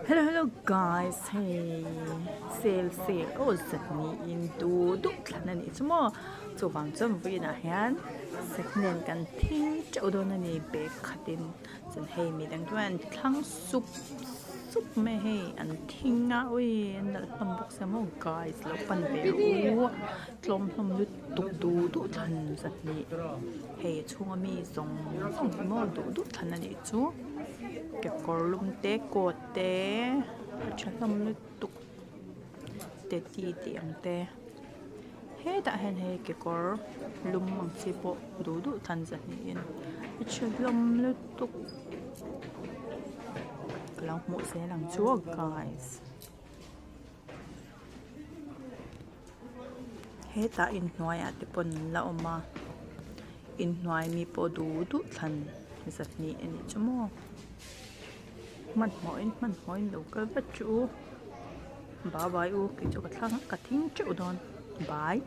Hello guys, hey, sale, oh giật ni in tu đúc là nên ít mà, chỗ vàng chấm vui na hen, sạch nên cần thinh chỗ đó nên bé khát đến, chân hey mi đang tuan thang soup mẹ hey ăn thinh á ơi, ăn làm bốc xem mà guys, lâu pan bé u, tlawm lutuk tu thân giật ni, hey chung mi song mà tu thân nên ít chú. Cái cỏ lum té cột té chân lum lutuk té ti tiang té hết đã hẹn hay cái cỏ lum mang xí bộ đủ thành ra hiện chân lum lutuk lòng mũi sẽ làm chúa guys hết đã in ngoài à thì bọn lão mà in ngoài mi bộ đủ thành ra hiện chứ mà mình hỏi đâu có vật chủ bye bye ô cái chỗ cái thằng cái thính chỗ đó bye.